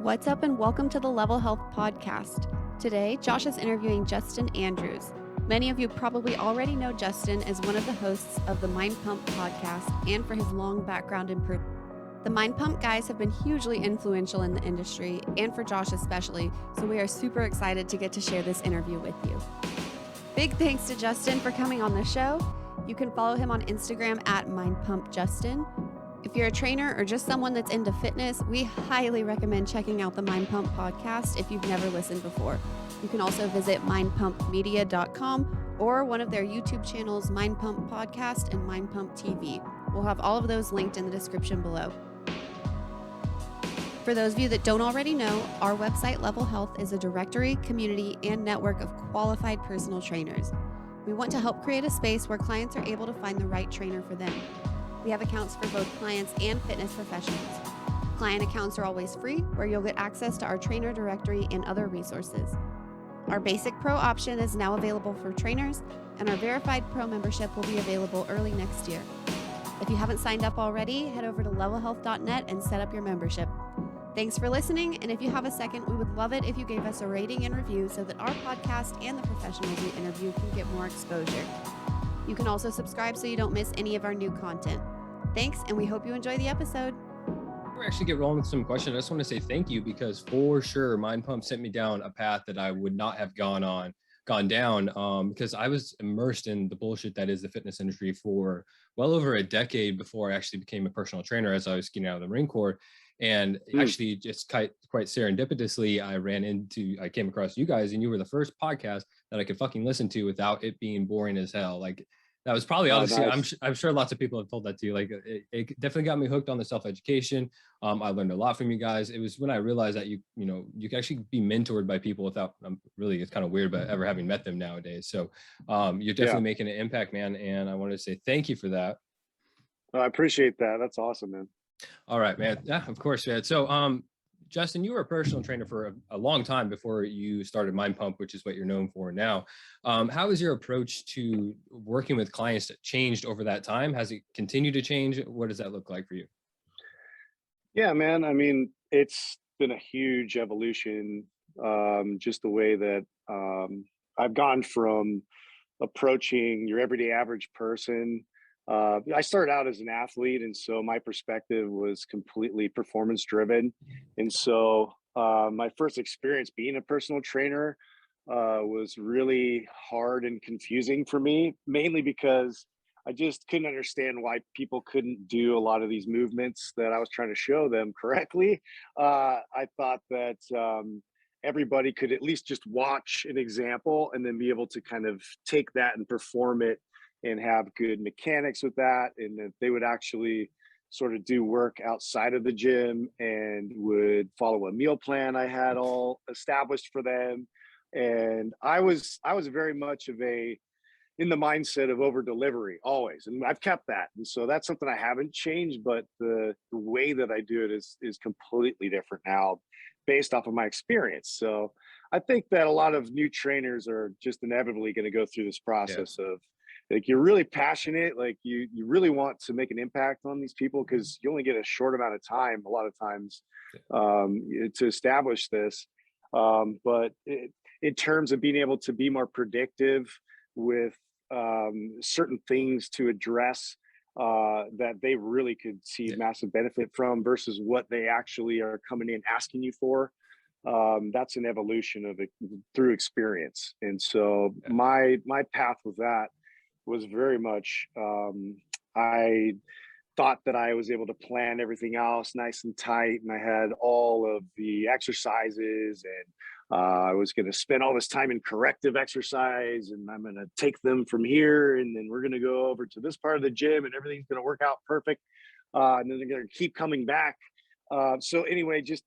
What's up, and welcome to the Level Health Podcast. Today, Josh is interviewing Justin Andrews. Many of you probably already know Justin as one of the hosts of the Mind Pump podcast and for his long background in the Mind Pump guys have been hugely influential in the industry and for Josh especially, so we are super excited to get to share this interview with you. Big thanks to Justin for coming on the show. You can follow him on Instagram at MindPumpJustin. If you're a trainer or just someone that's into fitness, we highly recommend checking out the Mind Pump podcast if you've never listened before. You can also visit mindpumpmedia.com or one of their YouTube channels, Mind Pump Podcast and Mind Pump TV. We'll have all of those linked in the description below. For those of you that don't already know, our website, Level Health, is a directory, community, and network of qualified personal trainers. We want to help create a space where clients are able to find the right trainer for them. We have accounts for both clients and fitness professionals. Client accounts are always free, where you'll get access to our trainer directory and other resources. Our basic pro option is now available for trainers, and our verified pro membership will be available early next year. If you haven't signed up already, head over to levelhealth.net and set up your membership. Thanks for listening, and if you have a second, we would love it if you gave us a rating and review so that our podcast and the professionals we interview can get more exposure. You can also subscribe so you don't miss any of our new content. Thanks, and we hope you enjoy the episode. Before we actually get rolling with some questions, I just want to say thank you, because for sure, Mind Pump sent me down a path that I would not have gone down, because I was immersed in the bullshit that is the fitness industry for well over a decade before I actually became a personal trainer as I was getting out of the Marine Corps. And actually, just quite serendipitously, I came across you guys, and you were the first podcast that I could fucking listen to without it being boring as hell. Like, that was probably obviously, nice. I'm sure lots of people have told that to you. Like, it definitely got me hooked on the self-education. I learned a lot from you guys. It was when I realized that you can actually be mentored by people without really, it's kind of weird, but ever having met them nowadays. So you're definitely making an impact, man. And I wanted to say thank you for that. I appreciate that. That's awesome, man. All right, man. Yeah, of course, man. So, Justin, you were a personal trainer for a long time before you started Mind Pump, which is what you're known for now. How has your approach to working with clients changed over that time? Has it continued to change? What does that look like for you? Yeah, man. I mean, it's been a huge evolution. Just the way that I've gone from approaching your everyday average person. I started out as an athlete, and so my perspective was completely performance driven. And so my first experience being a personal trainer was really hard and confusing for me, mainly because I just couldn't understand why people couldn't do a lot of these movements that I was trying to show them correctly. I thought that everybody could at least just watch an example and then be able to kind of take that and perform it and have good mechanics with that, and that they would actually sort of do work outside of the gym and would follow a meal plan I had all established for them. And I was very much of in the mindset of over delivery always, and I've kept that. And so that's something I haven't changed, but the way that I do it is completely different now based off of my experience. So I think that a lot of new trainers are just inevitably going to go through this process of, like, you're really passionate, like you really want to make an impact on these people, because you only get a short amount of time a lot of times to establish this. But in terms of being able to be more predictive with certain things to address that they really could see massive benefit from versus what they actually are coming in asking you for, that's an evolution of it through experience. And so my path with that was very much, I thought that I was able to plan everything else nice and tight, and I had all of the exercises, and I was going to spend all this time in corrective exercise, and I'm going to take them from here, and then we're going to go over to this part of the gym, and everything's going to work out perfect, and then they're going to keep coming back. So anyway, just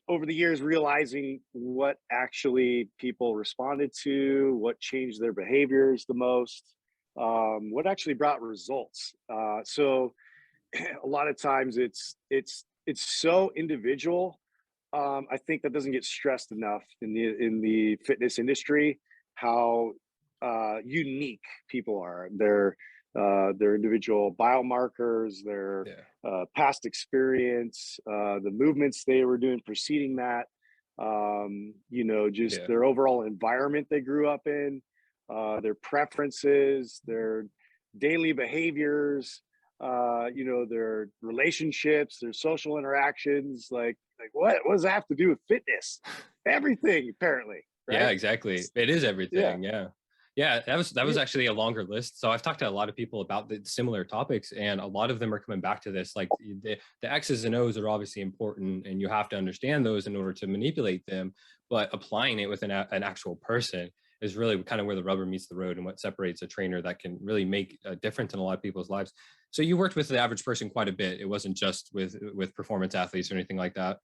over the years, realizing what actually people responded to, what changed their behaviors the most, what actually brought results. So a lot of times it's so individual. I think that doesn't get stressed enough in the fitness industry, how unique people are. their individual biomarkers, their Yeah. past experience, the movements they were doing preceding that, just Yeah. their overall environment they grew up in, their preferences, their daily behaviors, their relationships, their social interactions. Like what does that have to do with fitness? Everything, apparently, Yeah, right? exactly. It is Yeah. everything. Yeah. Yeah, that was Yeah. actually a longer list. So I've talked to a lot of people about the similar topics, and a lot of them are coming back to this. Like the X's and O's are obviously important, and you have to understand those in order to manipulate them. But applying it with an actual person is really kind of where the rubber meets the road, and what separates a trainer that can really make a difference in a lot of people's lives. So you worked with the average person quite a bit. It wasn't just with performance athletes or anything like that.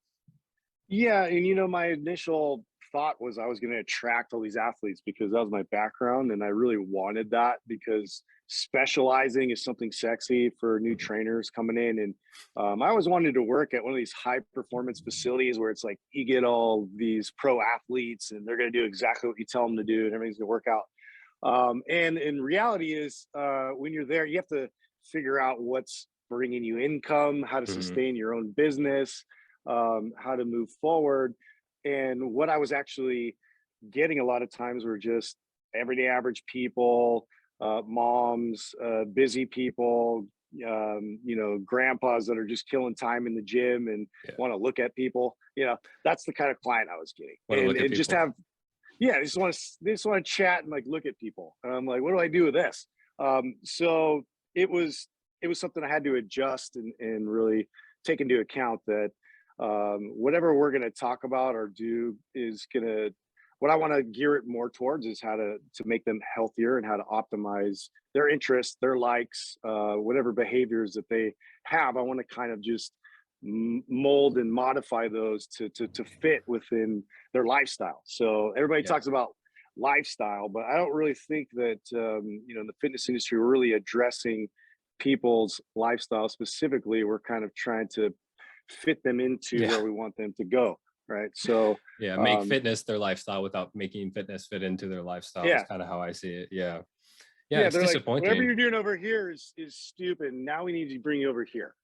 Yeah, and my initial thought was I was going to attract all these athletes because that was my background, and I really wanted that because specializing is something sexy for new Mhm. trainers coming in. And I always wanted to work at one of these high performance facilities where it's like you get all these pro athletes, and they're going to do exactly what you tell them to do, and everything's going to work out. And in reality, is when you're there, you have to figure out what's bringing you income, how to Mhm. sustain your own business, how to move forward. And what I was actually getting a lot of times were just everyday average people, moms, busy people, grandpas that are just killing time in the gym and Yeah. want to look at people. That's the kind of client I was getting, Want to look at and just people. have, yeah, they just want to chat and like look at people. And I'm like, what do I do with this? So it was something I had to adjust and really take into account that whatever we're going to talk about or do is going to, what I want to gear it more towards is how to make them healthier and how to optimize their interests, their likes, whatever behaviors that they have. I want to kind of just mold and modify those to fit within their lifestyle. So everybody Yeah. talks about lifestyle, but I don't really think that in the fitness industry we're really addressing people's lifestyle specifically. We're kind of trying to fit them into Yeah. where we want them to go, right? So Yeah, make um, fitness their lifestyle without making fitness fit into their lifestyle is yeah, kind of how I see it. Yeah. Yeah, yeah, it's they're like, whatever disappointing. you're doing over here is stupid. Now we need to bring you over here.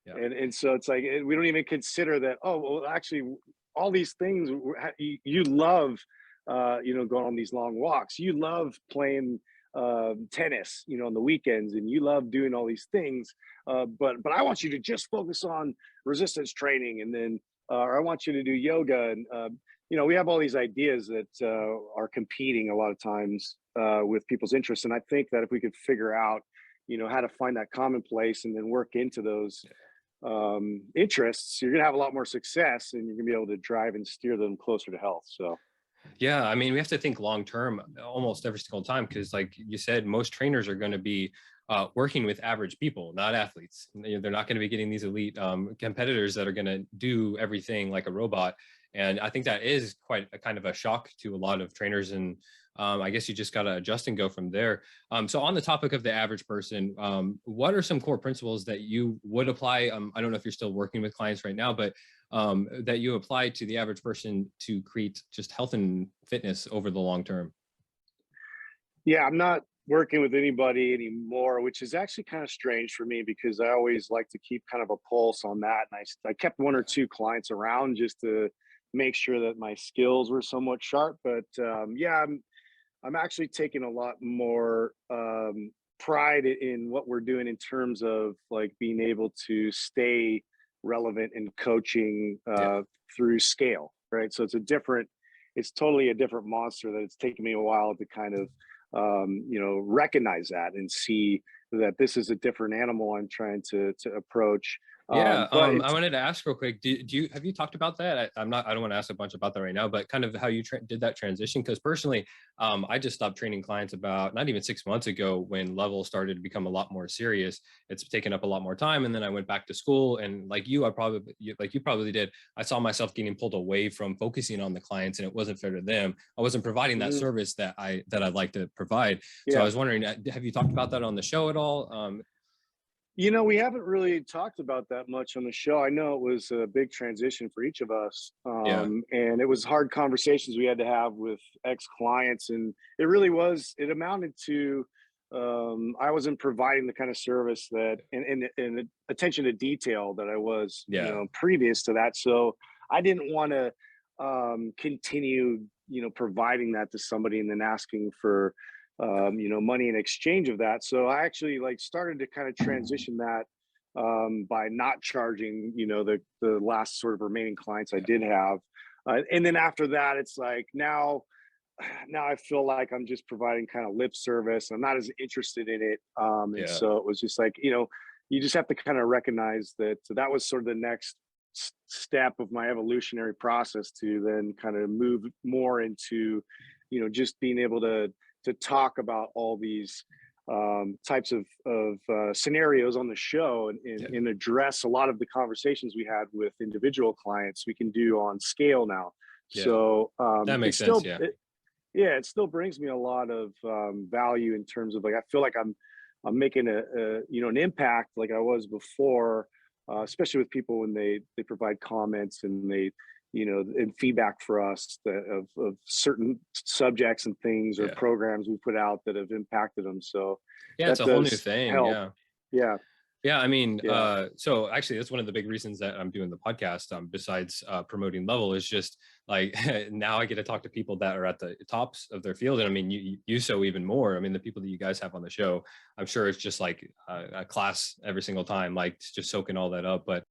Yeah. And so it's like we don't even consider that. Oh well, actually, all these things you love, going on these long walks. You love playing tennis, on the weekends, and you love doing all these things. But I want you to just focus on resistance training, and then or I want you to do yoga. And we have all these ideas that are competing a lot of times with people's interests. And I think that if we could figure out, how to find that common place and then work into those interests, you're going to have a lot more success, and you're going to be able to drive and steer them closer to health. So, Yeah, I mean, we have to think long term almost every single time because, like you said, most trainers are going to be working with average people, not athletes. They're not going to be getting these elite competitors that are going to do everything like a robot. And I think that is quite a kind of a shock to a lot of trainers. And I guess you just got to adjust and go from there. So, on the topic of the average person, what are some core principles that you would apply? I don't know if you're still working with clients right now, but that you apply to the average person to create just health and fitness over the long term? yeah, I'm not working with anybody anymore, which is actually kind of strange for me because I always like to keep kind of a pulse on that. And I kept one or Yeah. two clients around just to make sure that my skills were somewhat sharp. But yeah, I'm actually taking a lot more pride in what we're doing in terms of like being able to stay relevant in coaching Yeah. through scale, right? So it's totally a different monster that it's taken me a while to kind of, recognize that and see that this is a different animal I'm trying to approach. Yeah, But I it's wanted to ask real quick. Do you have you talked about that? I don't want to ask a bunch about that right now, but kind of how you did that transition. Because personally, I just stopped training clients about not even 6 months ago when level started to become a lot more serious. It's taken up a lot more time, and then I went back to school. And like you, like you probably did. I saw myself getting pulled away from focusing on the clients, and it wasn't fair to them. I wasn't providing that mhm, service that I'd like to provide. So I yeah. was wondering, have you talked about that on the show at all? We haven't really talked about that much on the show. I know it was a big transition for each of us. Yeah. And it was hard conversations we had to have with ex clients. And it really was, it amounted to I wasn't providing the kind of service that and attention to detail that I was, Yeah. previous to that. So I didn't want to continue, providing that to somebody and then asking for, money in exchange of that. So I actually like started to kind of transition that by not charging, the last sort of remaining clients I Yeah. did have. And then after that, it's like now I feel like I'm just providing kind of lip service. I'm not as interested in it. And Yeah. so it was just like, you just have to kind of recognize that that was sort of the next step of my evolutionary process to then kind of move more into, just being able to talk about all these types of scenarios on the show Yeah. and address a lot of the conversations we had with individual clients we can do on scale now. Yeah. So That makes it's sense. still Yeah. yeah, it still brings me a lot of value in terms of like I feel like I'm making an impact like I was before, especially with people when they provide comments and they and feedback for us of certain subjects and things or Yeah. programs we put out that have impacted them. So Yeah. It's that a whole new does thing. help. Yeah. Yeah, Yeah, I mean, yeah, so actually, that's one of the big reasons that I'm doing the podcast. Besides promoting Level, is just like now I get to talk to people that are at the tops of their field, and I mean, you so even more. I mean, the people that you guys have on the show, I'm sure it's just like a class every single time, like just soaking all that up. But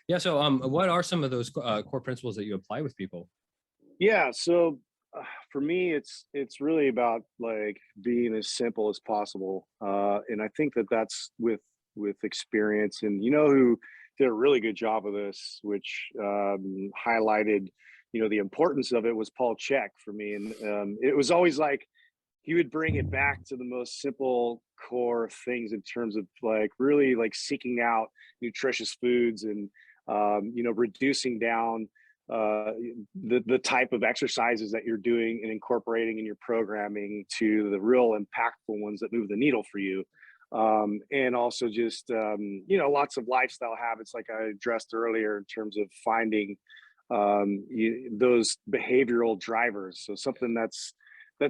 yeah, so what are some of those core principles that you apply with people? yeah. So for me, it's really about like being as simple as possible, and I think that that's with experience. And who did a really good job of this, which highlighted the importance of it, was Paul Check for me. And it was always like he would bring it back to the most simple core things in terms of like really like seeking out nutritious foods and reducing down the type of exercises that you're doing and incorporating in your programming to the real impactful ones that move the needle for you. And also just lots of lifestyle habits like I addressed earlier in terms of finding those behavioral drivers. So something that's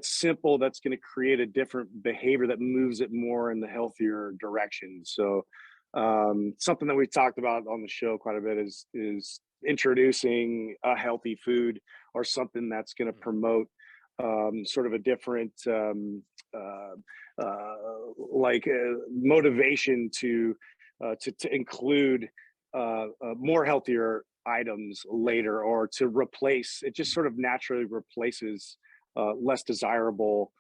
simple, that's going to create a different behavior that moves it more in the healthier direction. So something that we talked about on the show quite a bit is introducing a healthy food or something that's going to promote sort of a different motivation to include more healthier items later, or to replace it. Just sort of naturally replaces less desirable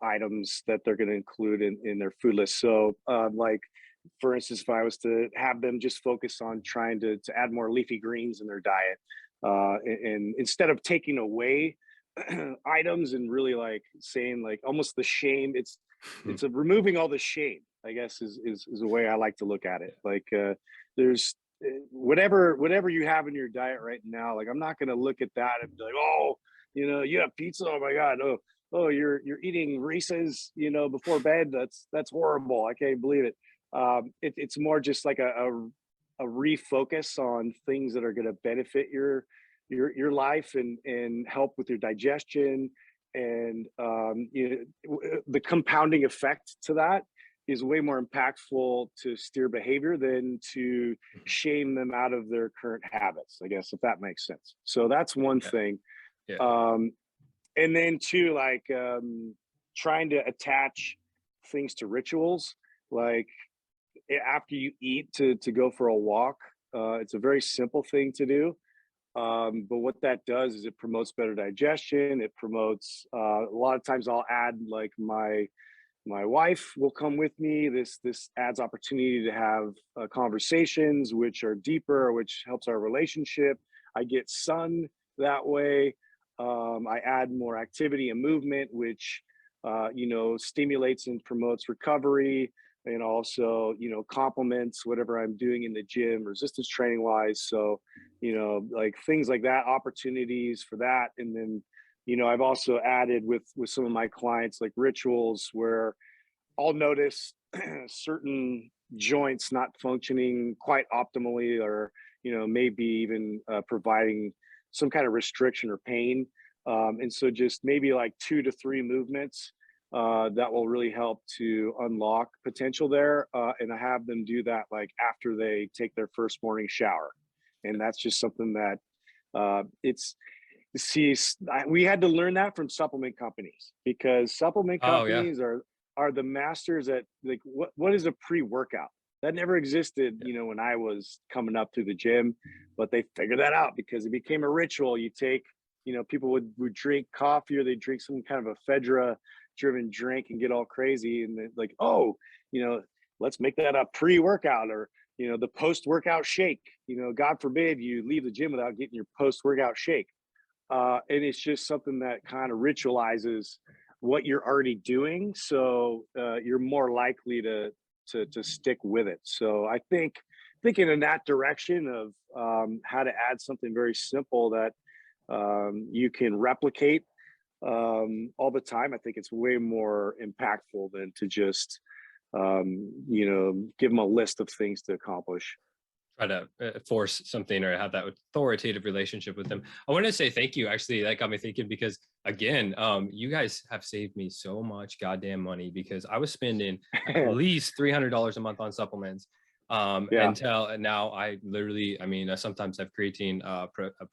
items that they're going to include in their food list. So like for instance, if I was to have them just focus on trying to add more leafy greens in their diet, and instead of taking away items and really like saying like almost the shame, it's a removing all the shame, I guess is a way I like to look at it. Like there's whatever you have in your diet right now, like I'm not going to look at that and be like, oh, you have pizza, oh my god, oh you're eating Reese's before bed, that's horrible, I can't believe it. It's more just like a refocus on things that are going to benefit your life and help with your digestion. And the compounding effect to that is way more impactful to steer behavior than to shame them out of their current habits, I guess, if that makes sense. So that's one Yeah. thing. Yeah. And then two, like trying to attach things to rituals, like after you eat to go for a walk. It's a very simple thing to do, but what that does is it promotes better digestion. It promotes a lot of times I'll add like my wife will come with me. This adds opportunity to have conversations which are deeper, which helps our relationship. I get sun that way. I add more activity and movement, which stimulates and promotes recovery, and also complements whatever I'm doing in the gym resistance training wise. So like things like that, opportunities for that. And then I've also added with some of my clients like rituals where I'll notice certain joints not functioning quite optimally, or maybe even providing some kind of restriction or pain. And so just maybe like 2 to 3 movements that will really help to unlock potential there. And I have them do that like after they take their first morning shower. And that's just something that it's see we had to learn that from supplement companies, because supplement Oh yeah. companies are the masters at like what is a pre-workout. That never existed, Yeah. when I was coming up through the gym, but they figured that out because it became a ritual. You take, people would drink coffee, or they drink some kind of a ephedra driven drink and get all crazy, and like, oh, you know let's make that a pre-workout, or the post-workout shake. God forbid you leave the gym without getting your post-workout shake. And it's just something that kind of ritualizes what you're already doing, so you're more likely to stick with it. So I think thinking in that direction of how to add something very simple that you can replicate all the time, I think it's way more impactful than to just give them a list of things to accomplish. Try to force something or have that authoritative relationship with them. I want to say thank you. Actually, that got me thinking, because again, you guys have saved me so much goddamn money, because I was spending at least $300 a month on supplements. Yeah, Until now, I literally, I mean, I sometimes have creatine,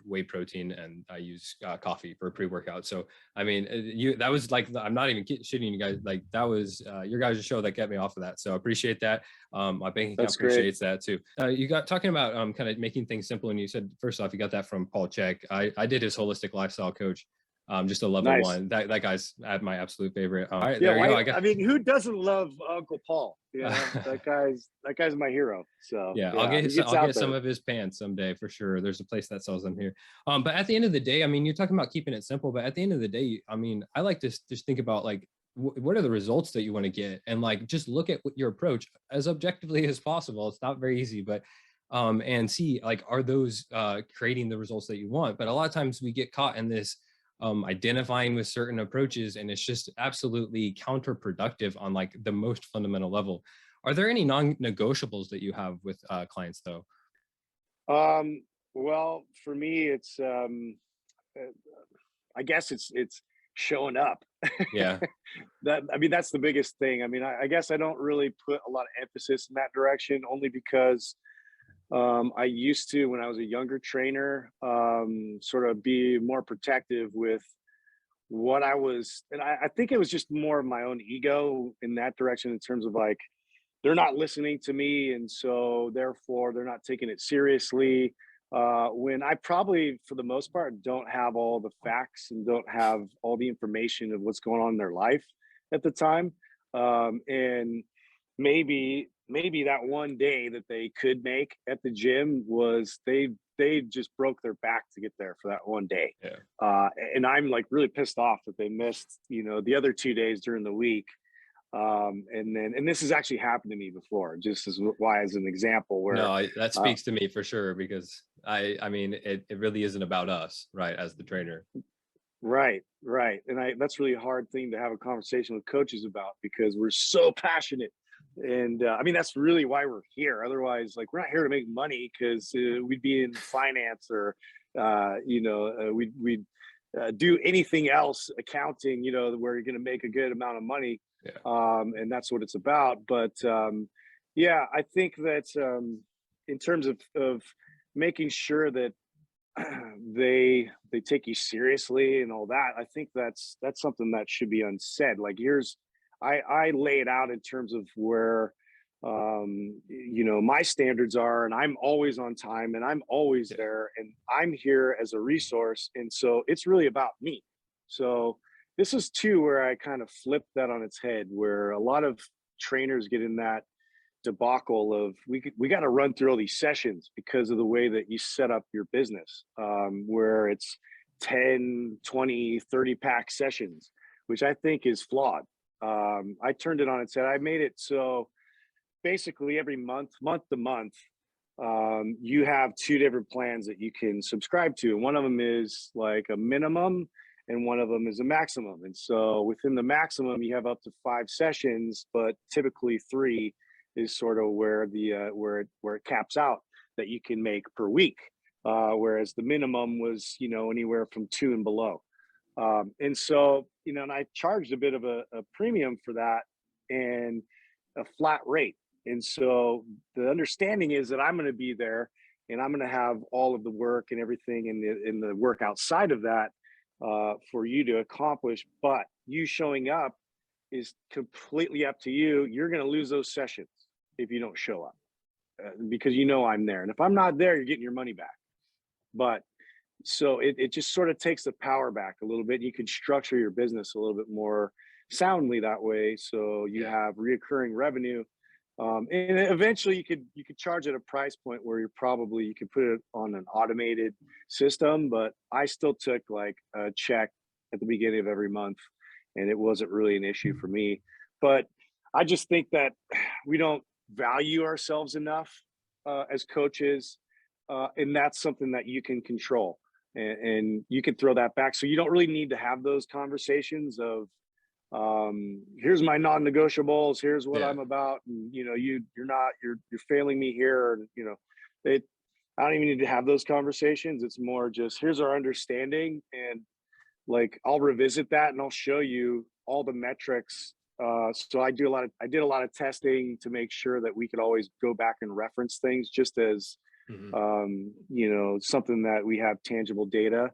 whey protein, and I use coffee for pre-workout. So, I mean, that was like, I'm not even shitting you guys. Like, that was your guys' show that kept me off of that. So I appreciate that. My bank account that's great. appreciates that too. You got talking about kind of making things simple, and you said first off you got that from Paul Chek. I did his holistic lifestyle coach, just a level Nice. one. That guy's at my absolute favorite. All right, Yeah, there you go. why? I got. I mean, who doesn't love Uncle Paul? That guy's my hero. So Yeah, yeah, he gets I'll out get some there. of his pants someday for sure. There's a place that sells them here. But at the end of the day, I mean, you're talking about keeping it simple, but at the end of the day, I mean, I like to just think about like what are the results that you want to get, and like just look at your approach as objectively as possible. It's not very easy, but and see like, are those creating the results that you want? But a lot of times we get caught in this identifying with certain approaches, and it's just absolutely counterproductive on like the most fundamental level. Are there any non-negotiables that you have with clients though? Well, for me, it's uh, I guess it's showing up. Yeah, That I mean, that's the biggest thing. I mean, I guess I don't really put a lot of emphasis in that direction, only because I used to, when I was a younger trainer, sort of be more protective with what I was, and I think it was just more of my own ego in that direction, in terms of like they're not listening to me, and so therefore they're not taking it seriously. When I probably, for the most part, don't have all the facts and don't have all the information of what's going on in their life at the time. And maybe that one day that they could make at the gym was they just broke their back to get there for that one day. yeah, And I'm like really pissed off that they missed, the other 2 days during the week. And this has actually happened to me before, just as why, as an example, no, where that uh, speaks to me for sure, because I mean, it really isn't about us, right, as the trainer. right. And that's really a hard thing to have a conversation with coaches about, because we're so passionate. And I mean, that's really why we're here. Otherwise, like, we're not here to make money, because we'd be in finance, or we'd do anything else, accounting, where you're going to make a good amount of money. Yeah, And that's what it's about. But yeah, I think that in terms of making sure that they take you seriously and all that, I think that's something that should be unsaid. Like, here's, I lay it out in terms of where my standards are, and I'm always on time, and I'm always yeah, there, and I'm here as a resource, and so it's really about me. So this is too where I kind of flipped that on its head, where a lot of trainers get in that debacle of, we got to run through all these sessions because of the way that you set up your business, where it's 10, 20, 30 pack sessions, which I think is flawed. I turned it on its head. I made it so basically every month to month, you have two different plans that you can subscribe to. And one of them is like a minimum, and one of them is a maximum. And so within the maximum, you have up to 5 sessions, but typically 3 is sort of where it caps out, that you can make per week. Whereas the minimum was, anywhere from 2 and below. And so, and I charged a bit of a premium for that and a flat rate. And so the understanding is that I'm going to be there and I'm going to have all of the work and everything in the work outside of that for you to accomplish. But you showing up is completely up to you. You're going to lose those sessions if you don't show up because I'm there. And if I'm not there, you're getting your money back. But so it just sort of takes the power back a little bit. You can structure your business a little bit more soundly that way. So you have reoccurring revenue. And eventually you could charge at a price point where you could put it on an automated system, but I still took like a check at the beginning of every month and it wasn't really an issue for me. But I just think that we don't value ourselves enough as coaches. And that's something that you can control and you can throw that back. So you don't really need to have those conversations of, here's my non-negotiables, here's what I'm about, and you're failing me here, and I don't even need to have those conversations. It's more just, here's our understanding, and like I'll revisit that and I'll show you all the metrics. So I did a lot of testing to make sure that we could always go back and reference things, just as something that we have tangible data.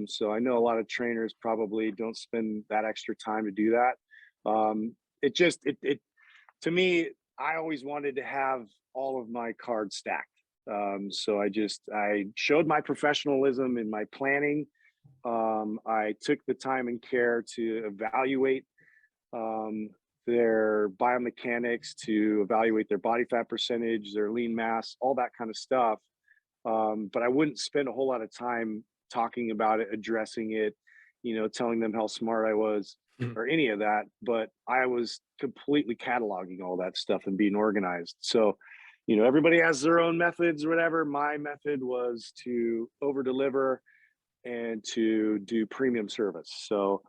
So I know a lot of trainers probably don't spend that extra time to do that. It to me, I always wanted to have all of my cards stacked. So I showed my professionalism in my planning. I took the time and care to evaluate their biomechanics, to evaluate their body fat percentage, their lean mass, all that kind of stuff. But I wouldn't spend a whole lot of time talking about it, addressing it, telling them how smart I was or any of that. But I was completely cataloging all that stuff and being organized. So, everybody has their own methods or whatever. My method was to over deliver and to do premium service. So,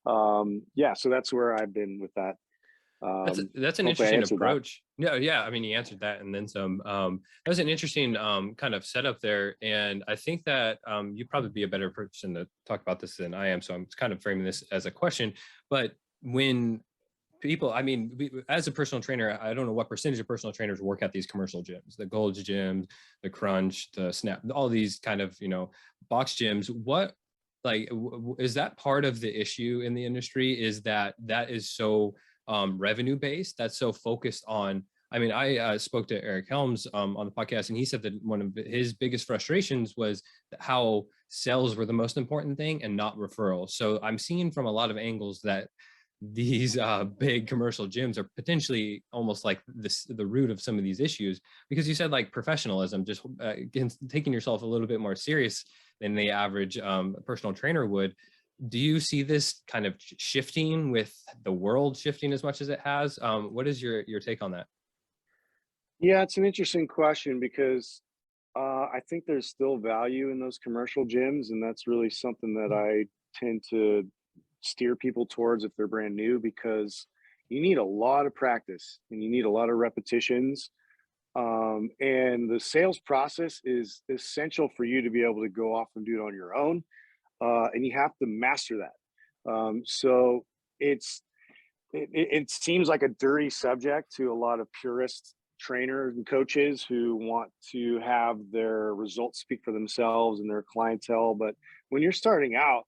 so that's where I've been with that. That's an interesting approach. No, yeah, I mean, you answered that and then some. That was an interesting kind of setup there, and I think that you'd probably be a better person to talk about this than I am. So I'm kind of framing this as a question. But when people, I mean, as a personal trainer, I don't know what percentage of personal trainers work at these commercial gyms, the Gold's Gym, the Crunch, the Snap, all these kind of box gyms. What is that part of the issue in the industry? Is that is so revenue based, that's so focused on, I mean, I spoke to Eric Helms on the podcast, and he said that one of his biggest frustrations was how sales were the most important thing and not referrals. So I'm seeing from a lot of angles that these big commercial gyms are potentially almost like the root of some of these issues, because you said like professionalism, just taking yourself a little bit more serious than the average personal trainer would. Do you see this kind of shifting with the world shifting as much as it has? What is your take on that? Yeah, it's an interesting question because I think there's still value in those commercial gyms, and that's really something that I tend to steer people towards if they're brand new, because you need a lot of practice and you need a lot of repetitions. And the sales process is essential for you to be able to go off and do it on your own. And you have to master that. So it seems like a dirty subject to a lot of purist trainers and coaches who want to have their results speak for themselves and their clientele. But when you're starting out,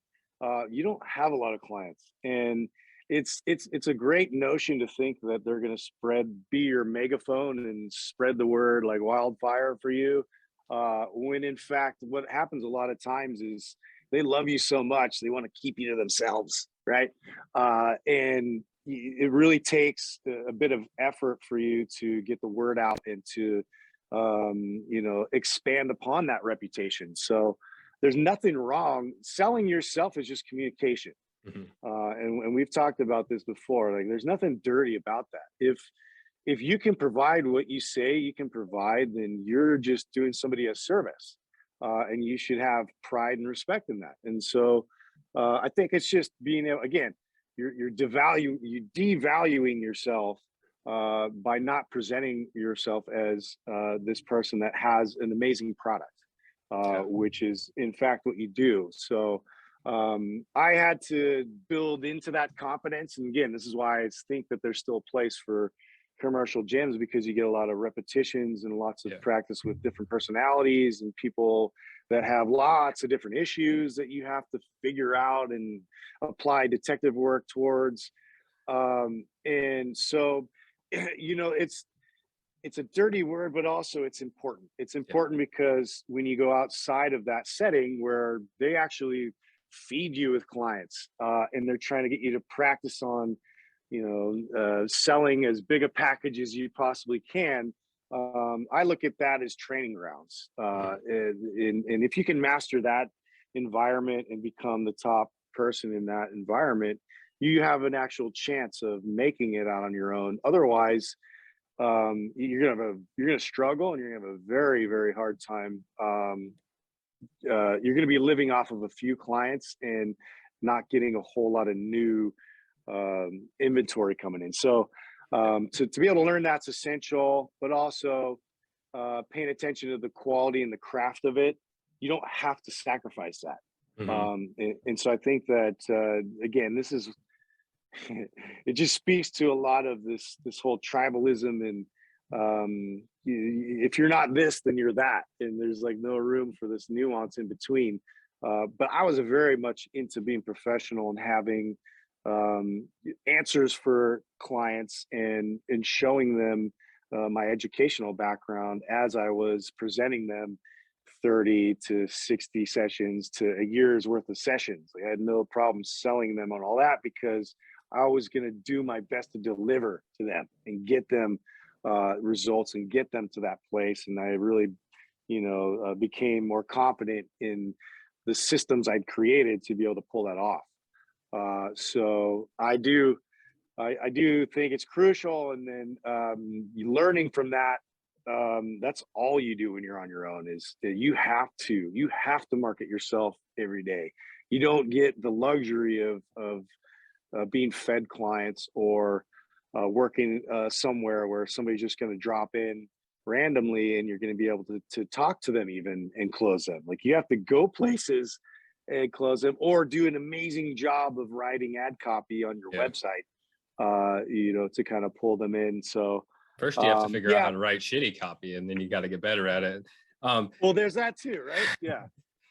you don't have a lot of clients, and it's a great notion to think that they're going to be your megaphone and spread the word like wildfire for you. When in fact, what happens a lot of times is they love you so much, they want to keep you to themselves, right? And it really takes a bit of effort for you to get the word out and to, expand upon that reputation. So there's nothing wrong. Selling yourself is just communication. And we've talked about this before. Like, there's nothing dirty about that. If you can provide what you say you can provide, then you're just doing somebody a service. And you should have pride and respect in that. And so I think it's just being able, again, you're devaluing yourself by not presenting yourself as this person that has an amazing product, which is in fact what you do. So I had to build into that confidence. And again, this is why I think that there's still a place for commercial gyms, because you get a lot of repetitions and lots of Yeah. practice with different personalities and people that have lots of different issues that you have to figure out and apply detective work towards. And so, it's a dirty word, but also it's important. It's Yeah. important because when you go outside of that setting where they actually feed you with clients, and they're trying to get you to practice on, selling as big a package as you possibly can. I look at that as training grounds. And if you can master that environment and become the top person in that environment, you have an actual chance of making it out on your own. Otherwise, you're gonna struggle, and you're gonna have a very, very hard time. You're gonna be living off of a few clients and not getting a whole lot of new inventory coming in. So to be able to learn that's essential, but also paying attention to the quality and the craft of it. You don't have to sacrifice that. Mhm. And so I think that again, this is it just speaks to a lot of this whole tribalism, and if you're not this, then you're that, and there's like no room for this nuance in between. But I was very much into being professional and having answers for clients, and showing them my educational background as I was presenting them 30 to 60 sessions to a year's worth of sessions. I had no problem selling them on all that, because I was going to do my best to deliver to them and get them results and get them to that place. And I really, became more confident in the systems I'd created to be able to pull that off. So I do think it's crucial. And then learning from that, that's all you do when you're on your own, is that you have to market yourself every day. You don't get the luxury of being fed clients, or working somewhere where somebody's just going to drop in randomly, and you're going to be able to talk to them even and close them. Like, you have to go places and close them, or do an amazing job of writing ad copy on your Yeah. website, to kind of pull them in. So First, you have to figure out how yeah, to write shitty copy, and then you got to get better at it. well, there's that too, right? Yeah.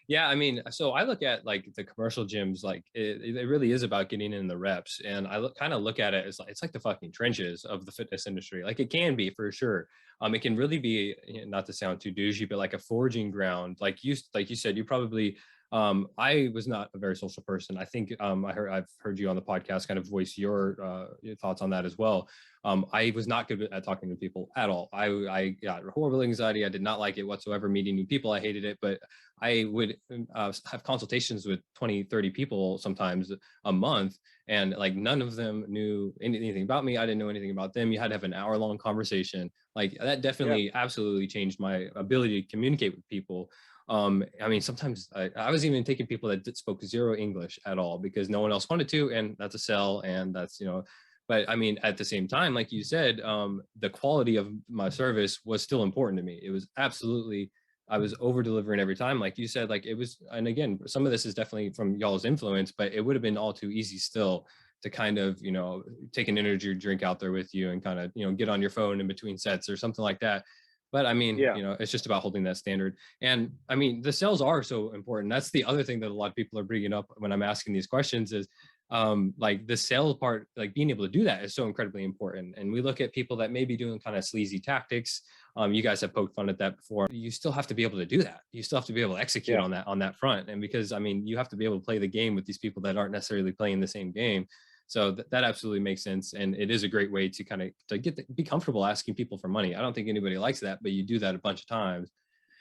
Yeah, I mean, so I look at like the commercial gyms, like it really is about getting in the reps, and I kind of look at it as like it's like the fucking trenches of the fitness industry. Like, it can be for sure. It can really be, not to sound too douchey, but like a foraging ground. Like you said, you probably. I was not a very social person. I think I've heard you on the podcast kind of voice your thoughts on that as well. I was not good at talking to people at all. I got horrible anxiety. I did not like it whatsoever. Meeting new people, I hated it. But I would have consultations with 20, 30 people sometimes a month, and like none of them knew anything about me. I didn't know anything about them. You had to have an hour-long conversation. Like, that Yeah. definitely absolutely changed my ability to communicate with people. I mean, sometimes I was even taking people that spoke zero English at all, because no one else wanted to, and that's a sell, and that's, but I mean, at the same time, like you said, the quality of my service was still important to me. It was absolutely, I was over delivering every time. Like you said, like it was, and again, some of this is definitely from y'all's influence, but it would have been all too easy still to kind of, take an energy drink out there with you, and kind of, get on your phone in between sets or something like that. But I mean, Yeah. it's just about holding that standard. And I mean, the sales are so important. That's the other thing that a lot of people are bringing up when I'm asking these questions is, like, the sales part, like being able to do that is so incredibly important. And we look at people that may be doing kind of sleazy tactics. You guys have poked fun at that before. You still have to be able to do that. You still have to be able to execute Yeah. on that front. And because, I mean, you have to be able to play the game with these people that aren't necessarily playing the same game. So that absolutely makes sense, and it is a great way to kind of be comfortable asking people for money. I don't think anybody likes that, but you do that a bunch of times,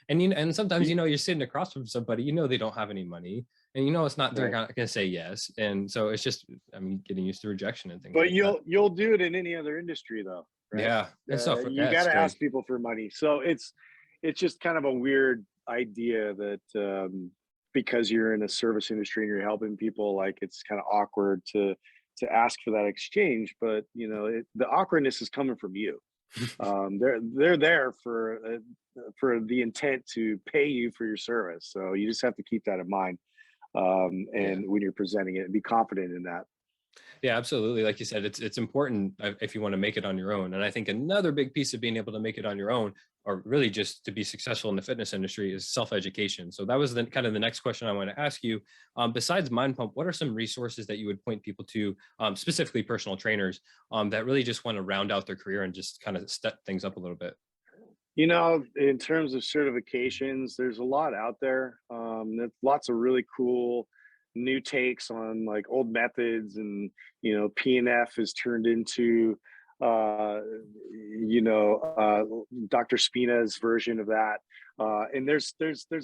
and and sometimes Y- you're sitting across from somebody, they don't have any money, and it's not, they're Right. not going to say yes, and so it's just, I mean, getting used to rejection and things But like that. you'll do it in any other industry though, right? Yeah, and stuff. You Yeah, got it's to strange. ask people for money. So it's just kind of a weird idea that because you're in a service industry and you're helping people, like, it's kind of awkward to ask for that exchange. But the awkwardness is coming from you. They're there for the intent to pay you for your service. So you just have to keep that in mind. Yeah. and when you're presenting it, and be confident in that. Yeah, absolutely. Like you said, it's important if you want to make it on your own. And I think another big piece of being able to make it on your own, or really just to be successful in the fitness industry, is self-education. So that was the kind of the next question I want to ask you. Besides Mind Pump, what are some resources that you would point people to, specifically personal trainers, that really just want to round out their career and just kind of step things up a little bit? In terms of certifications, there's a lot out there. There's lots of really cool new takes on like old methods, and PNF has turned into uh, Dr. Spina's version of that. And there's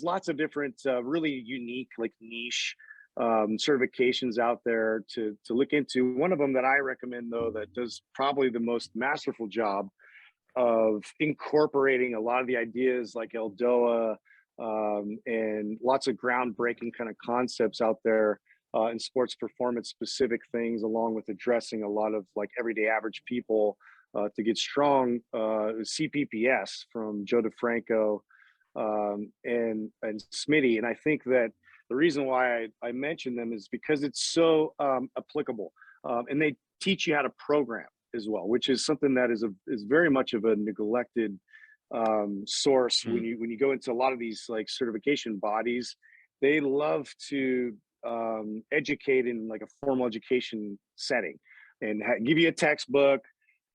lots of different really unique, like niche certifications out there to look into. One of them that I recommend, though, that does probably the most masterful job of incorporating a lot of the ideas like Eldoa, and lots of groundbreaking kind of concepts out there in sports performance specific things, along with addressing a lot of like everyday average people to get strong. CPPS from Joe DeFranco, and Smitty. And I think that the reason why I mention them is because it's so applicable, and they teach you how to program as well, which is something that is very much of a neglected source. Mm. When you go into a lot of these like certification bodies, they love to educate in like a formal education setting, and give you a textbook,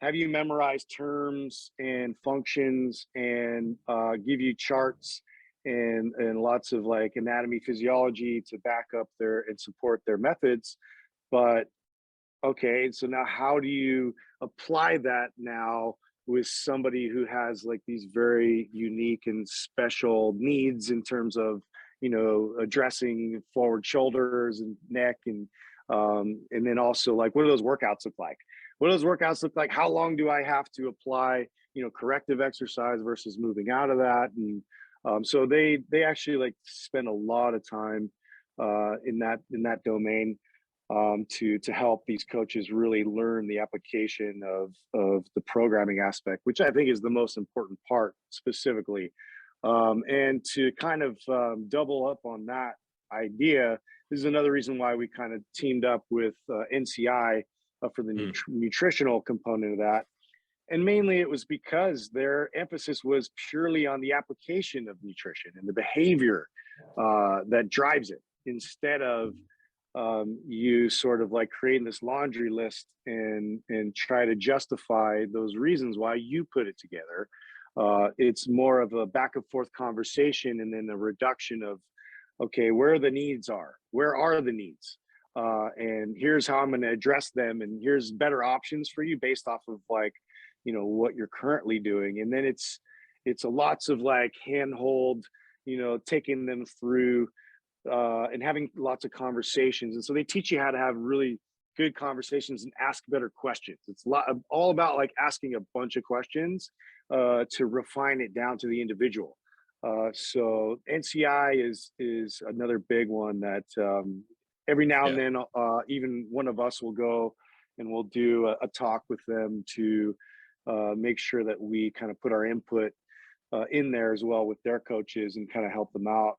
have you memorize terms and functions, and give you charts and lots of like anatomy, physiology to back up their and support their methods. But okay, so now how do you apply that now with somebody who has like these very unique and special needs in terms of, addressing forward shoulders and neck, and then also like, what do those workouts look like? What do those workouts look like? How long do I have to apply, corrective exercise versus moving out of that? And so they actually like spend a lot of time in that domain, to help these coaches really learn the application of the programming aspect, which I think is the most important part specifically. And to kind of double up on that idea, this is another reason why we kind of teamed up with NCI for the Mm. nutritional component of that. And mainly it was because their emphasis was purely on the application of nutrition and the behavior that drives it, instead of you sort of like creating this laundry list and try to justify those reasons why you put it together. It's more of a back and forth conversation, and then the reduction of, okay, where are the needs, and here's how I'm going to address them, and here's better options for you based off of like, what you're currently doing. And then it's a lots of like handhold, taking them through and having lots of conversations. And so they teach you how to have really good conversations and ask better questions. It's all about like asking a bunch of questions to refine it down to the individual. So NCI is another big one that every now and Yeah. then, even one of us will go and we'll do a talk with them to make sure that we kind of put our input in there as well with their coaches and kind of help them out.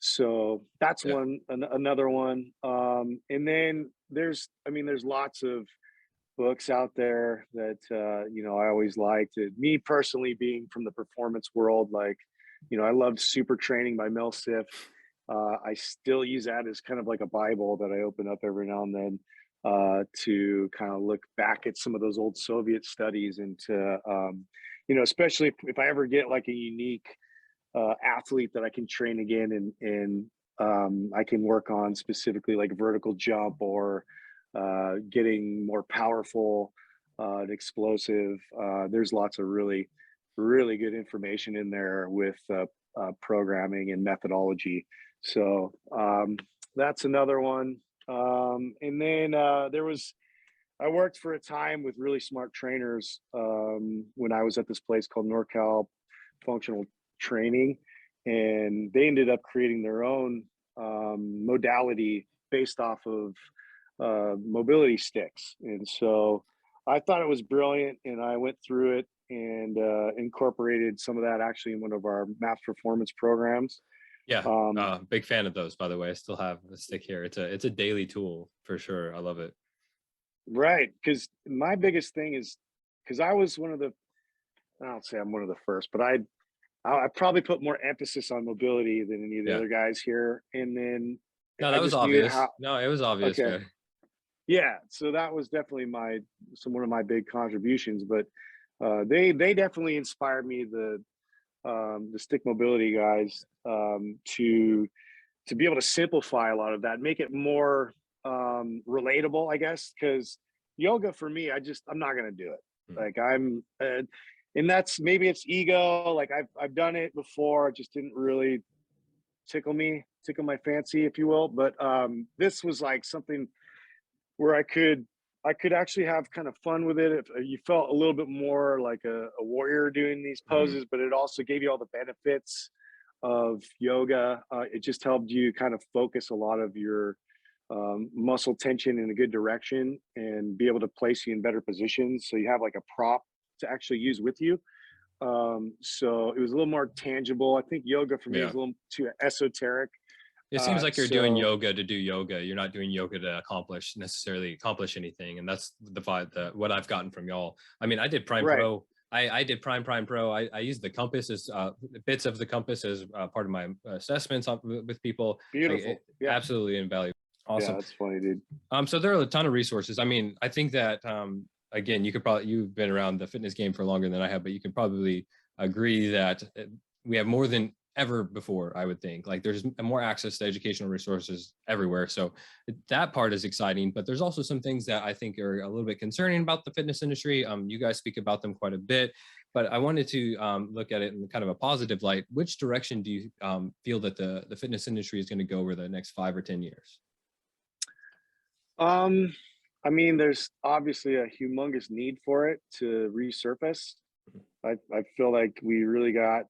So that's Yeah. another one. And then there's lots of books out there that I always liked. Me personally, being from the performance world, like, I loved Super Training by Mel Siff. I still use that as kind of like a Bible that I open up every now and then to kind of look back at some of those old Soviet studies, and to especially if I ever get like a unique athlete that I can train again, and I can work on specifically like vertical jump, or getting more powerful and explosive. There's lots of really, really good information in there with programming and methodology. So that's another one. And then I worked for a time with really smart trainers when I was at this place called NorCal Functional Training, and they ended up creating their own modality based off of mobility sticks. And so I thought it was brilliant, and I went through it and incorporated some of that actually in one of our math performance programs. Yeah, Um, big fan of those, by the way. I still have a stick here. It's a daily tool for sure. I love it. right. Because my biggest thing is because I was one of the, I don't say I'm one of the first, but I probably put more emphasis on mobility than any of the Yeah. other guys here. And then No, I that was just knew obvious. how, No, it was obvious. okay. Yeah. Yeah. So that was definitely one of my big contributions, but they definitely inspired me, the stick mobility guys, to be able to simplify a lot of that, make it more relatable, I guess. Because yoga for me, I'm not gonna do it. Mm. Like and that's maybe it's ego. Like I've done it before, it just didn't really tickle my fancy, if you will. But this was like something where I could actually have kind of fun with it. If you felt a little bit more like a warrior doing these Mhm. poses, but it also gave you all the benefits of yoga. It just helped you kind of focus a lot of your muscle tension in a good direction and be able to place you in better positions. So you have like a prop to actually use with you. So it was a little more tangible. I think yoga for me is Yeah. a little too esoteric. It seems like you're doing So yoga to do yoga. You're not doing yoga to necessarily accomplish anything. And that's the vibe that what I've gotten from y'all. I mean, I did Prime right, Pro. I did Prime Pro. I used the compass as bits of the compass as part of my assessments with people. beautiful. Yeah, Absolutely invaluable. yeah, Awesome. that's funny, dude. So there are a ton of resources. I mean, I think that again, you've been around the fitness game for longer than I have, but you can probably agree that we have more than ever before. I would think like there's more access to educational resources everywhere. So that part is exciting, but there's also some things that I think are a little bit concerning about the fitness industry. You guys speak about them quite a bit, but I wanted to look at it in kind of a positive light. Which direction do you feel that the fitness industry is going to go over the next 5 or 10 years? Um, I mean, there's obviously a humongous need for it to resurface. I feel like we really got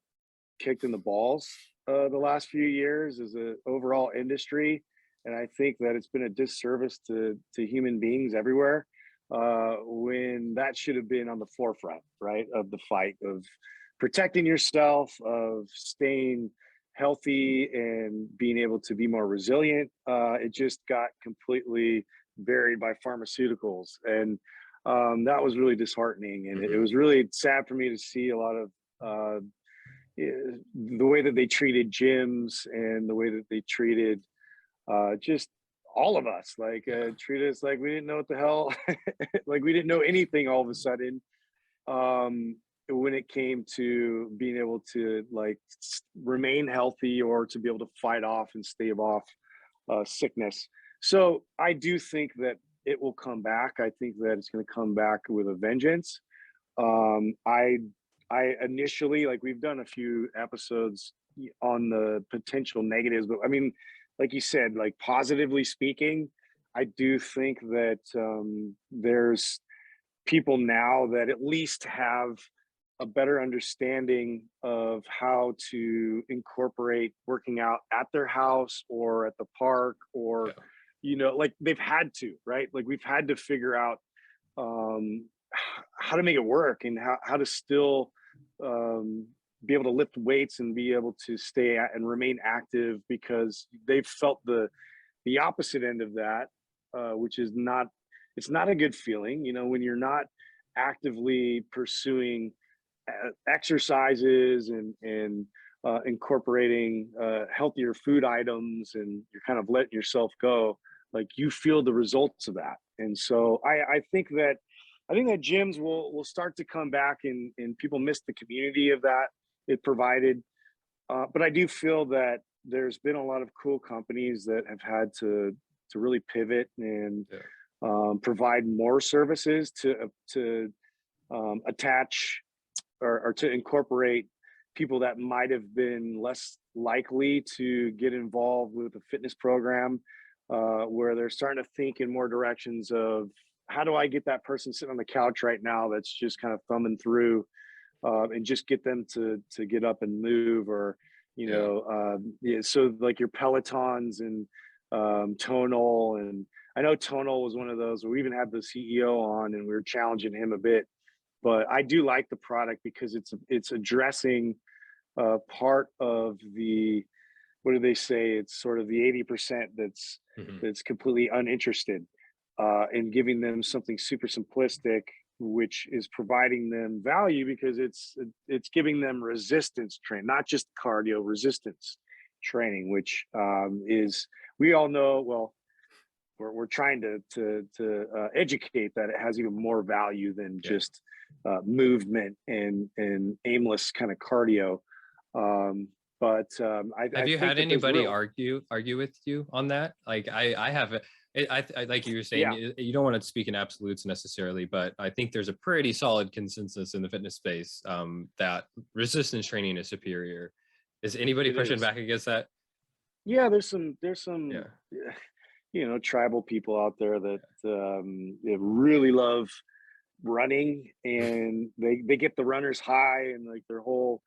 kicked in the balls the last few years as a overall industry, and I think that it's been a disservice to human beings everywhere, when that should have been on the forefront, right, of the fight of protecting yourself, of staying healthy and being able to be more resilient. It just got completely buried by pharmaceuticals, and that was really disheartening. And it Mhm. was really sad for me to see a lot of the way that they treated gyms and the way that they treated just all of us, like Yeah. treated us like we didn't know what the hell, like we didn't know anything all of a sudden, um, when it came to being able to like remain healthy or to be able to fight off and stave off sickness. So I do think that it will come back. I think that it's going to come back with a vengeance. Um, I I initially, like, we've done a few episodes on the potential negatives, but I mean, like you said, like positively speaking, I do think that there's people now that at least have a better understanding of how to incorporate working out at their house or at the park, or Yeah. like they've had to, right? Like we've had to figure out um how to make it work, and how to still um be able to lift weights and be able to and remain active, because they've felt the opposite end of that, which is not, it's not a good feeling, when you're not actively pursuing exercises and incorporating healthier food items, and you're kind of letting yourself go. Like you feel the results of that, and so I think that gyms will start to come back, and people miss the community of that it provided. But I do feel that there's been a lot of cool companies that have had to really pivot and Yeah. provide more services to attach, or to incorporate people that might have been less likely to get involved with a fitness program, where they're starting to think in more directions of how do I get that person sitting on the couch right now that's just kind of thumbing through, and just get them to get up and move, or Yeah. yeah, so like your Pelotons and Tonal, and I know Tonal was one of those where we even had the CEO on and we were challenging him a bit. But I do like the product because it's addressing part of what do they say? It's sort of the 80% Mhm. that's completely uninterested, and giving them something super simplistic, which is providing them value because it's giving them resistance train, not just cardio resistance training, which is, we all know. Well, we're trying to educate that it has even more value than Yeah. just movement and aimless kind of cardio. Um, I Have you think had that there's anybody real, argue with you on that? Like I have I like you were saying yeah, you don't want to speak in absolutes necessarily, but I think there's a pretty solid consensus in the fitness space that resistance training is superior. Is anybody it pushing is. back against that? Yeah, there's some Yeah. tribal people out there that that really love running, and they get the runners high, and like their whole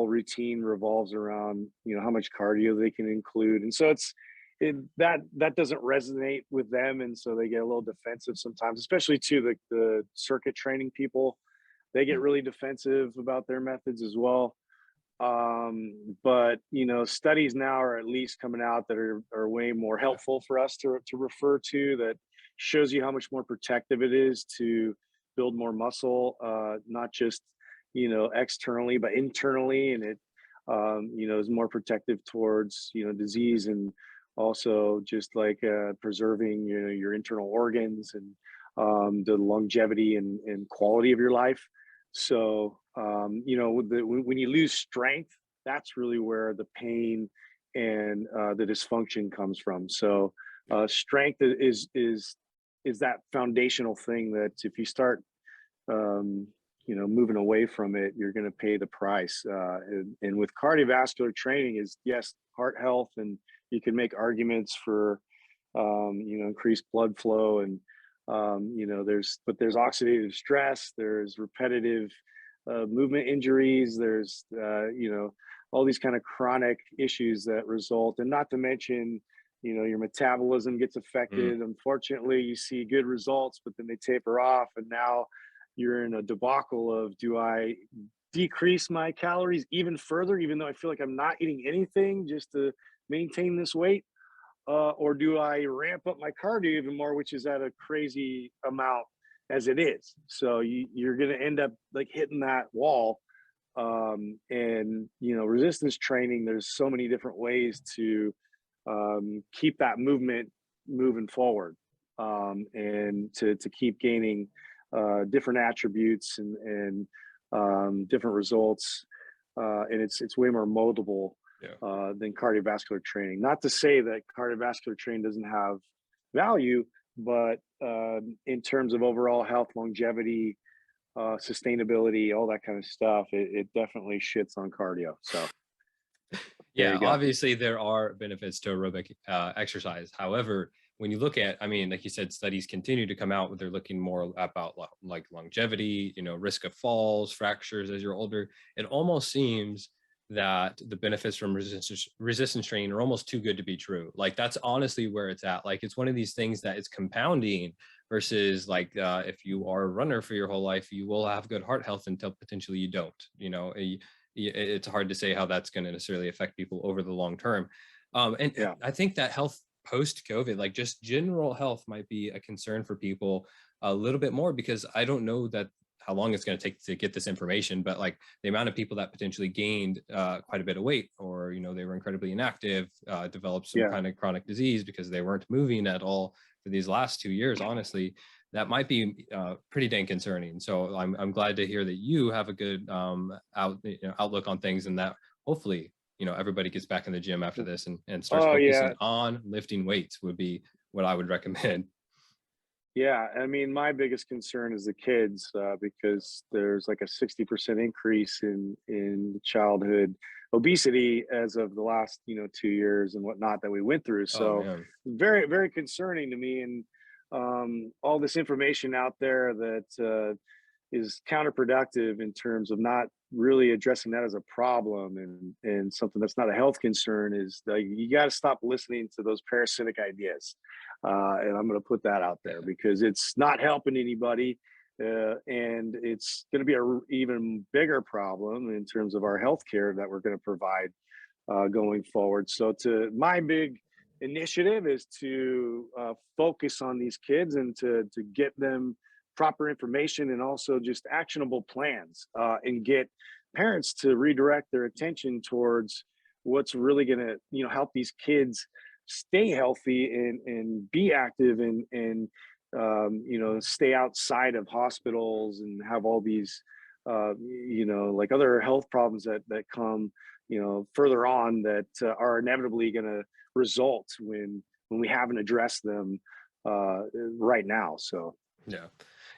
routine revolves around how much cardio they can include, and so that doesn't resonate with them, and so they get a little defensive sometimes, especially to the circuit training people. They get Mm. really defensive about their methods as well. But studies now are at least coming out that are way more Yeah. helpful for us to refer to, that shows you how much more protective it is to build more muscle, not just externally but internally, and it is more protective towards disease, and also just like preserving your internal organs, and the longevity and quality of your life. So, when you lose strength, that's really where the pain and the dysfunction comes from. So, strength is that foundational thing that if you start, um, moving away from it, you're going to pay the price. And with cardiovascular training, is yes, heart health, and you can make arguments for increased blood flow, and there's oxidative stress, there's repetitive movement injuries, there's all these kind of chronic issues that result, and not to mention your metabolism gets Mm. affected. Unfortunately, you see good results, but then they taper off, and now you're in a debacle of, do I decrease my calories even further, even though I feel like I'm not eating anything, just to maintain this weight, or do I ramp up my cardio even more, which is at a crazy amount as it is? So you're going to end up like hitting that wall. And resistance training, there's so many different ways to keep that movement moving forward, and to keep gaining different attributes and different results. And it's way more moldable Yeah. than cardiovascular training. Not to say that cardiovascular training doesn't have value, but in terms of overall health, longevity, sustainability, all that kind of stuff, it definitely shits on cardio. So there Yeah, you go. obviously there are benefits to aerobic exercise. However, when you look at, I mean, like you said, studies continue to come out, they're looking more about like longevity, risk of falls, fractures as you're older. It almost seems that the benefits from resistance training are almost too good to be true. Like that's honestly where it's at. Like it's one of these things that it's compounding versus like if you are a runner for your whole life, you will have good heart health until potentially you don't. It's hard to say how that's going to necessarily affect people over the long term. And Yeah. I think that health post COVID, like just general health, might be a concern for people a little bit more because I don't know that how long it's going to take to get this information, but like the amount of people that potentially gained quite a bit of weight, or they were incredibly inactive, developed some Yeah. kind of chronic disease because they weren't moving at all for these last 2 years. Honestly, that might be pretty dang concerning. So I'm glad to hear that you have a good outlook on things, and that hopefully everybody gets back in the gym after this and starts Oh yeah. focusing on lifting weights would be what I would recommend. Yeah, I mean, my biggest concern is the kids, because there's like a 60% increase in childhood obesity as of the last 2 years and whatnot that we went through. Oh So man. very, very concerning to me, and all this information out there that is counterproductive in terms of not really addressing that as a problem, and something that's not a health concern, is you got to stop listening to those parasitic ideas. And I'm going to put that out there Yeah. because it's not helping anybody. And it's going to be a even bigger problem in terms of our health care that we're going to provide going forward. So to my big initiative is to focus on these kids and to get them proper information and also just actionable plans, and get parents to redirect their attention towards what's really going to help these kids stay healthy and be active and stay outside of hospitals and have all these like other health problems that come further on that are inevitably going to result when we haven't addressed them right now. So Yeah.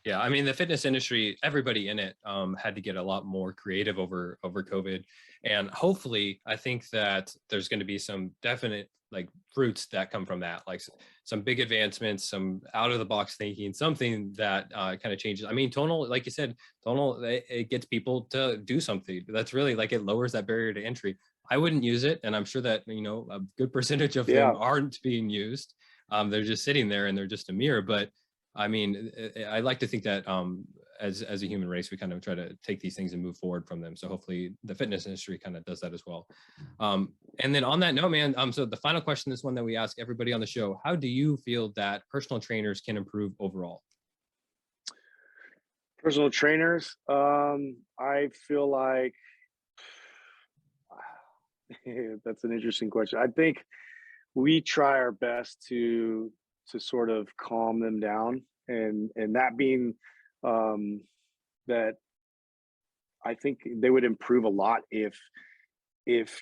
Yeah. I mean, the fitness industry, everybody in it had to get a lot more creative over COVID. And hopefully, I think that there's going to be some definite like fruits that come from that, like some big advancements, some out of the box thinking, something that kind of changes. I mean, tonal, like you said, tonal, it gets people to do something. That's really like it lowers that barrier to entry. I wouldn't use it. And I'm sure that, a good percentage of them yeah, aren't being used. They're just sitting there and they're just a mirror. But I mean, I like to think that as a human race, we kind of try to take these things and move forward from them. So hopefully the fitness industry kind of does that as well. And then on that note, man, so the final question, this one that we ask everybody on the show, how do you feel that personal trainers can improve overall? personal trainers. I feel like that's an interesting question. I think we try our best to sort of calm them down, and that being um, that I think they would improve a lot if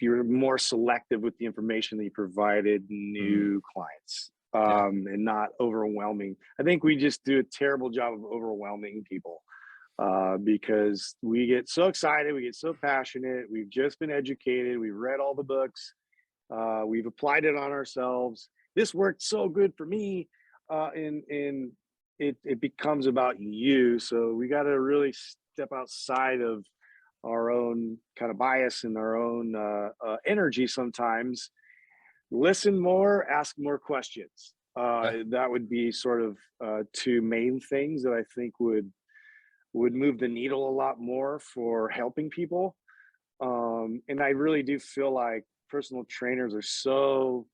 you're more selective with the information that you provided Mhm. new clients, Yeah. and not overwhelming. I think we just do a terrible job of overwhelming people because we get so excited, we get so passionate, we've just been educated, we've read all the books, we've applied it on ourselves. This worked so good for me, and it becomes about you. So we got to really step outside of our own kind of bias and our own energy sometimes. Listen more, ask more questions. Yeah. That would be sort of two main things that I think would move the needle a lot more for helping people. And I really do feel like personal trainers are so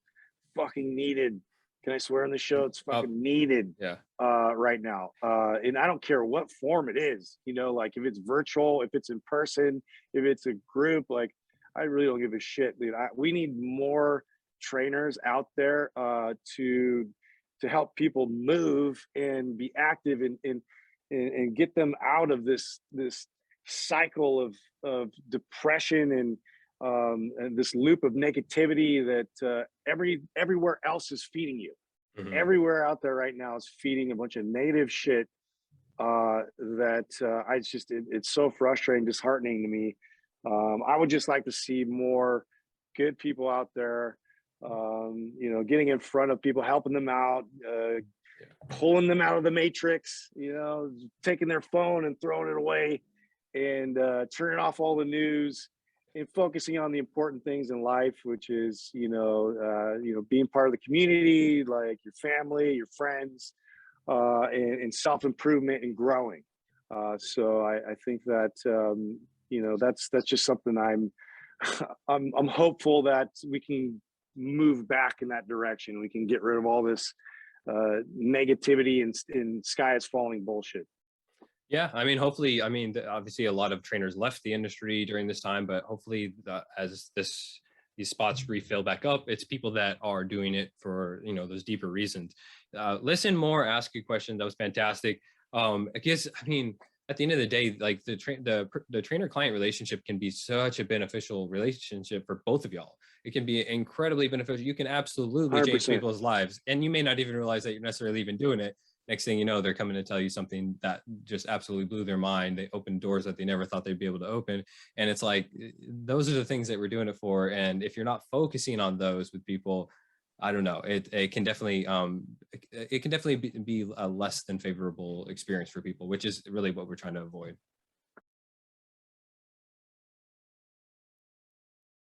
fucking needed. Can I swear on the show? It's Oh, fucking needed yeah. right now. And I don't care what form it is, like if it's virtual, if it's in person, if it's a group, like I really don't give a shit, dude. We need more trainers out there to help people move and be active and get them out of this cycle of depression and this loop of negativity that everywhere else is feeding you. Mhm. Everywhere out there right now is feeding a bunch of negative shit that it's so frustrating, disheartening to me. I would just like to see more good people out there, getting in front of people, helping them out, Yeah. pulling them out of the matrix, taking their phone and throwing it away and turning off all the news and focusing on the important things in life, which is being part of the community, like your family, your friends, and self improvement and growing. So I think that that's just something I'm hopeful that we can move back in that direction. We can get rid of all this negativity and sky is falling bullshit. Yeah, I mean, hopefully, I mean, obviously, a lot of trainers left the industry during this time, but hopefully, as these spots refill back up, it's people that are doing it for those deeper reasons. Listen more, ask you questions. That was fantastic. I guess, I mean, at the end of the day, like the trainer client relationship can be such a beneficial relationship for both of y'all. It can be incredibly beneficial. You can absolutely change 100%. people's lives, and you may not even realize that you're necessarily even doing it. Next thing you know, they're coming to tell you something that just absolutely blew their mind. They opened doors that they never thought they'd be able to open. And it's like, those are the things that we're doing it for. And if you're not focusing on those with people, I don't know, it can definitely, it can definitely be a less than favorable experience for people, which is really what we're trying to avoid.